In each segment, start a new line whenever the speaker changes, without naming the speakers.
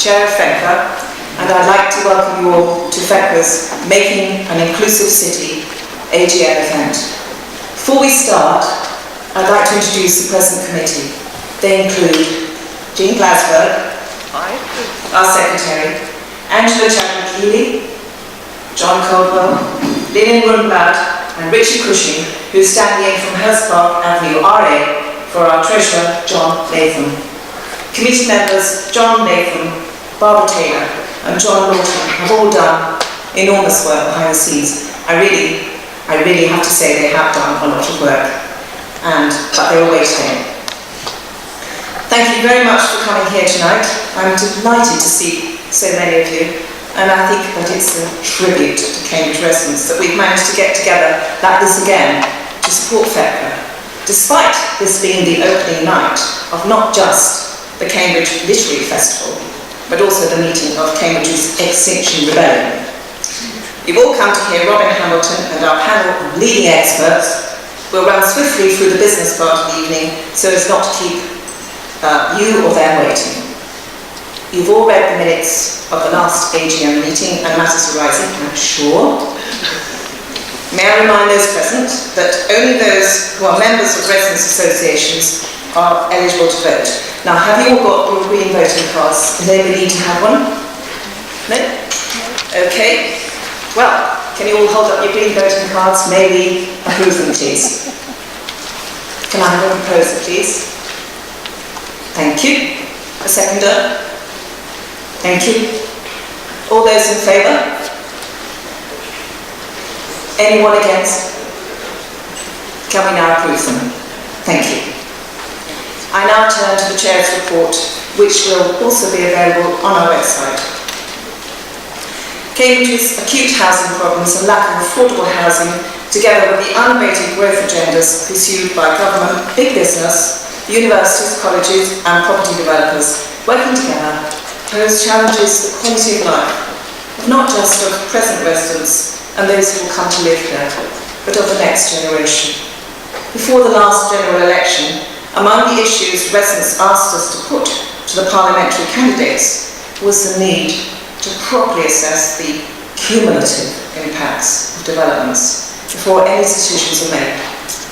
Chair of FeCRA, and I'd like to welcome you all to FeCRA's Making an Inclusive City AGM event. Before we start, I'd like to introduce the present committee. They include Jean Glasberg, our Secretary, Angela Chadwick-Healy, John Caldwell, Lynn Rundblad, and Richard Cushing, who's standing in from Hurst Park Avenue RA for our Treasurer, John Latham. Committee members John Latham, Barbara Taylor, and John Lawton have all done enormous work behind the scenes. I really have to say they have done a lot of work, but they're away today. Thank you very much for coming here tonight. I'm delighted to see so many of you, and I think that it's a tribute to Cambridge residents that we've managed to get together like this again to support FeCRA, despite this being the opening night of not just the Cambridge Literary Festival, but also the meeting of Cambridge's Extinction Rebellion. You've all come to hear Robin Hamilton and our panel of leading experts. We'll run swiftly through the business part of the evening so as not to keep you or them waiting. You've all read the minutes of the last AGM meeting and matters arising, I'm sure. May I remind those present that only those who are members of residents' associations are eligible to vote. Now, have you all got your green voting cards? Does anybody need to have one? No? Okay. Well, can you all hold up your green voting cards? May we approve them, please? Can I have a proposer, please? Thank you. A seconder? Thank you. All those in favour? Anyone against? Can we now approve them? Thank you. I now turn to the Chair's report, which will also be available on our website. Cambridge's acute housing problems and lack of affordable housing, together with the unabated growth agendas pursued by government, big business, universities, colleges and property developers working together, pose challenges to the quality of life of not just of present residents and those who will come to live here, but of the next generation. Before the last general election, among the issues residents asked us to put to the parliamentary candidates was the need to properly assess the cumulative impacts of developments before any decisions are made,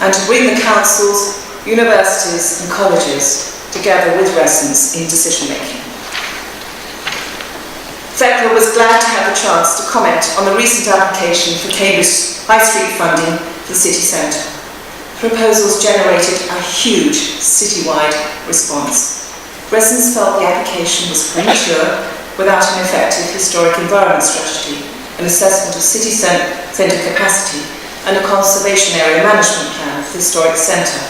and to bring the councils, universities and colleges together with residents in decision making. FeCRA was glad to have the chance to comment on the recent application for Cambridge High Street funding for the city centre. Proposals generated a huge citywide response. Residents felt the application was premature without an effective historic environment strategy, an assessment of city centre capacity and a conservation area management plan for the historic centre.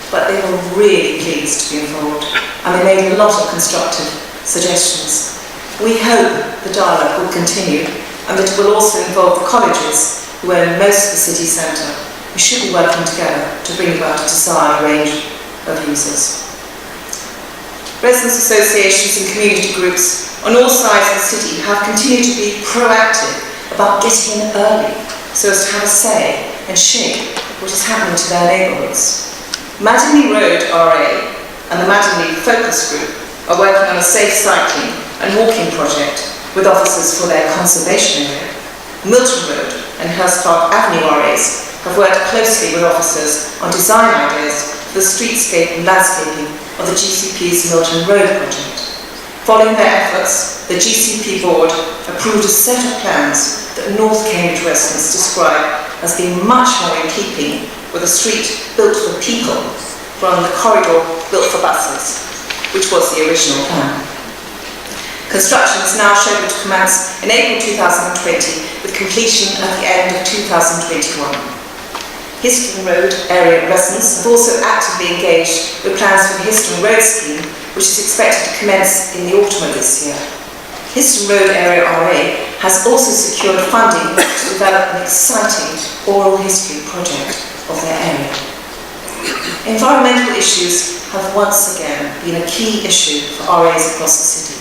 But they were really pleased to be involved and they made a lot of constructive suggestions. We hope the dialogue will continue and that it will also involve the colleges who own most of the city centre. We should be working together to bring about a desired range of users. Residents' associations and community groups on all sides of the city have continued to be proactive about getting in early so as to have a say and shape what is happening to their neighbourhoods. Madingley Road RA and the Madingley Focus Group are working on a safe cycling and walking project with officers for their conservation area. Milton Road and Hurst Park Avenue RAs have worked closely with officers on design ideas for the streetscape and landscaping of the GCP's Milton Road project. Following their efforts, the GCP board approved a set of plans that North Cambridge residents describe as being much more in keeping with a street built for people from the corridor built for buses, which was the original plan. Construction is now scheduled to commence in April 2020 with completion at the end of 2021. Histon Road area residents have also actively engaged with plans for the Histon Road scheme, which is expected to commence in the autumn of this year. Histon Road area RA has also secured funding to develop an exciting oral history project of their area. Environmental issues have once again been a key issue for RAs across the city.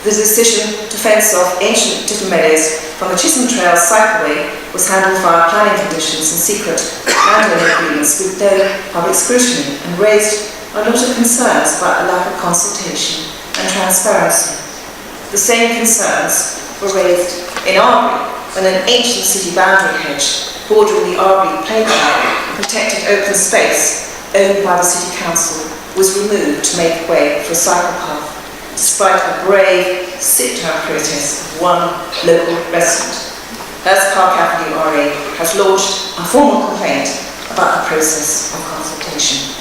The decision to fence off ancient differmeres from the Chisholm Trail cycleway was handled via planning conditions and secret landowner agreements with no public scrutiny and raised a lot of concerns about the lack of consultation and transparency. The same concerns were raised in Arbury when an ancient city boundary hedge bordering the Arbury playground and protected open space owned by the City Council was removed to make way for a cycle path, despite a brave sit-down protest of one local resident. Hurst Park Avenue RA has launched a formal complaint about the process of consultation.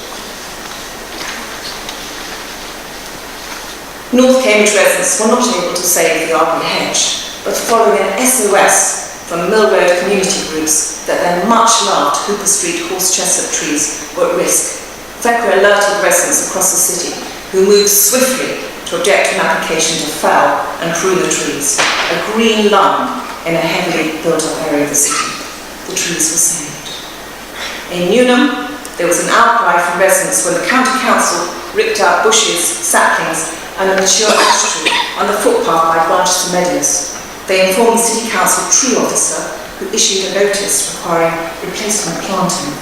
North Cambridge residents were not able to save the Arbury hedge, but following an SOS from Mill Road community groups that their much-loved Hooper Street horse chestnut trees were at risk, FeCRA alerted residents across the city who moved swiftly to object to an application to fell and prune the trees, a green lung in a heavily built-up area of the city. The trees were saved. In Newnham, there was an outcry from residents when the County Council ripped out bushes, saplings and a mature ash tree on the footpath by Branches to Meadows. They informed the City Council tree officer, who issued a notice requiring replacement planting.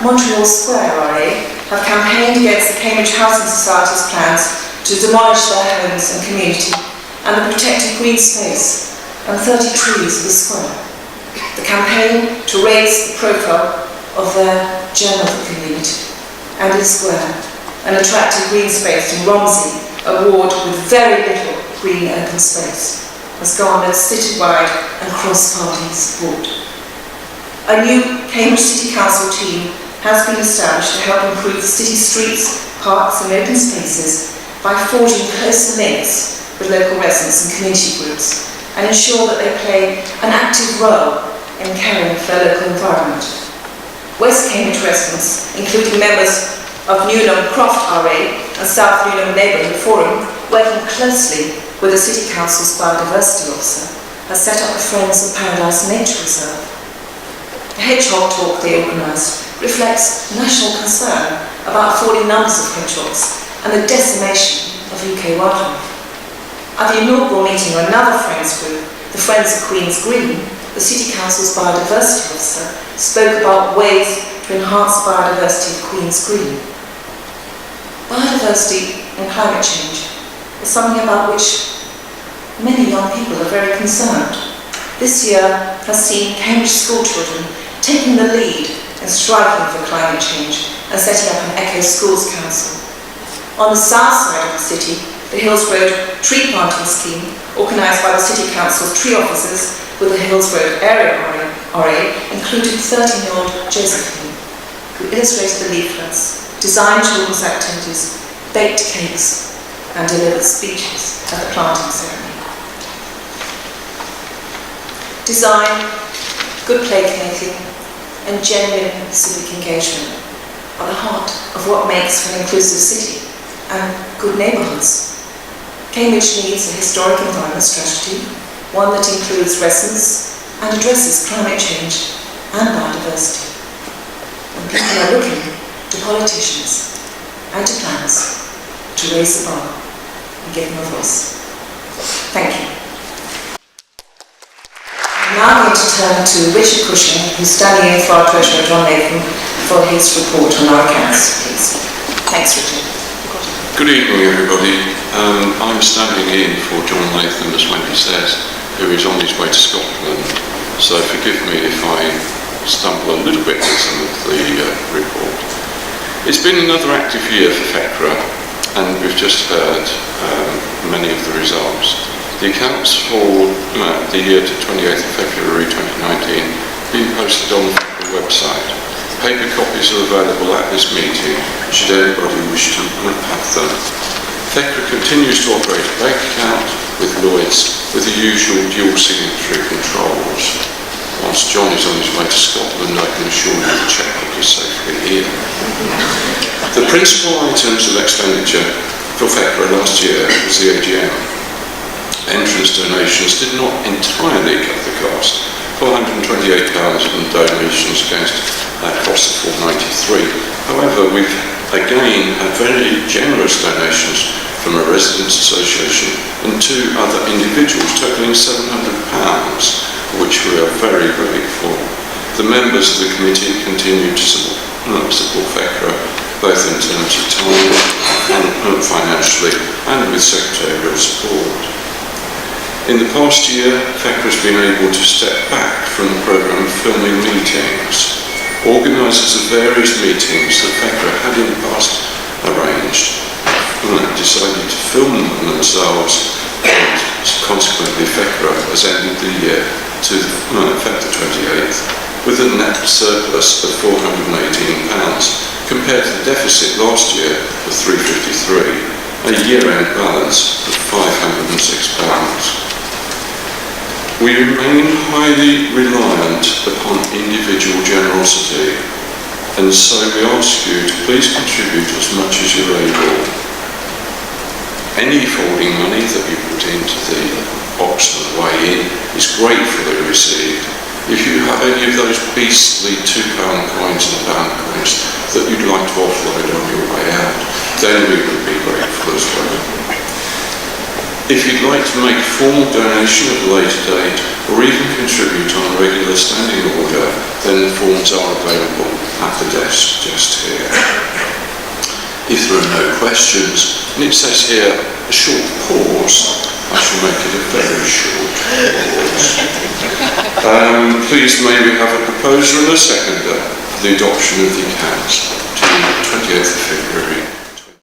Montreal Square RA have campaigned against the Cambridge Housing Society's plans to demolish their homes and community and the protected green space and 30 trees of the square. The campaign to raise the profile of their gem of the community and its square, an attractive green space in Romsey, a ward with very little green open space, has garnered citywide and cross-party support. A new Cambridge City Council team has been established to help improve the city streets, parks and open spaces by forging closer links with local residents and community groups and ensure that they play an active role in caring for their local environment. West Cambridge residents, including members of Newnham Croft RA and South Newnham Neighbourhood Forum, working closely with the City Council's Biodiversity Officer, has set up the Friends of Paradise Nature Reserve. The hedgehog talk they organised reflects national concern about falling numbers of hedgehogs and the decimation of UK wildlife. At the inaugural meeting of another Friends group, the Friends of Queen's Green, the City Council's Biodiversity Officer spoke about ways to enhance biodiversity of Queen's Green. Biodiversity and climate change is something about which many young people are very concerned. This year has seen Cambridge school children taking the lead in striking for climate change and setting up an Echo Schools Council. On the south side of the city, the Hills Road Tree Planting Scheme, organised by the City Council's tree officers with the Hills Road Area RA, included 13-year-old Josephine, who illustrated the leaflets, designed children's activities, baked cakes, and delivered speeches at the planting ceremony. Design, good placemaking, and genuine civic engagement are the heart of what makes for an inclusive city and good neighbourhoods. Cambridge needs a historic environment strategy, one that includes residents and addresses climate change and biodiversity. And people are looking to politicians and to planners to raise the bar and give them a voice. Thank you. I'm now going to turn to Richard Cushing, who's standing in for our Treasurer John Latham for his report on our accounts, please. Thanks, Richard.
Good evening, everybody. I'm standing in for John Latham, as Wendy says, who is on his way to Scotland. So forgive me if I stumble a little bit with some of the report. It's been another active year for FeCRA, and we've just heard many of the results. The accounts for the year to 28th of February 2019 have been posted on the FeCRA website. Paper copies are available at this meeting, should anybody wish to have them. FeCRA continues to operate a bank account with Lloyds with the usual dual signatory controls. Whilst John is on his way to Scotland, I can assure you the checkbook is safely here. The principal items of expenditure for FeCRA last year was the AGM. Entrance donations did not entirely cut the cost. £428 in donations against a cost of £493. However, we've again had very generous donations from a residents' association and two other individuals, totalling £700, for which we are very grateful. The members of the committee continue to support FeCRA, both in terms of time and financially, and with secretarial support. In the past year, FeCRA has been able to step back from the programme of filming meetings. Organisers of various meetings that FeCRA had in the past arranged decided to film them themselves, and consequently FeCRA has ended the year to effect the 28th with a net surplus of £418 compared to the deficit last year of £353, a year-end balance of £506. We remain highly reliant upon individual generosity, and so we ask you to please contribute as much as you're able. Any folding money that you put into the box on the way in is gratefully received. If you have any of those beastly £2 coins and pound coins that you'd like to offload on your way out, then we would be grateful as well. If you'd like to make a formal donation at a later date, or even contribute on a regular standing order, then the forms are available at the desk just here. If there are no questions, and it says here a short pause, I shall make it a very short pause. Please may we have a proposer and a seconder for the adoption of the accounts to the 28th of February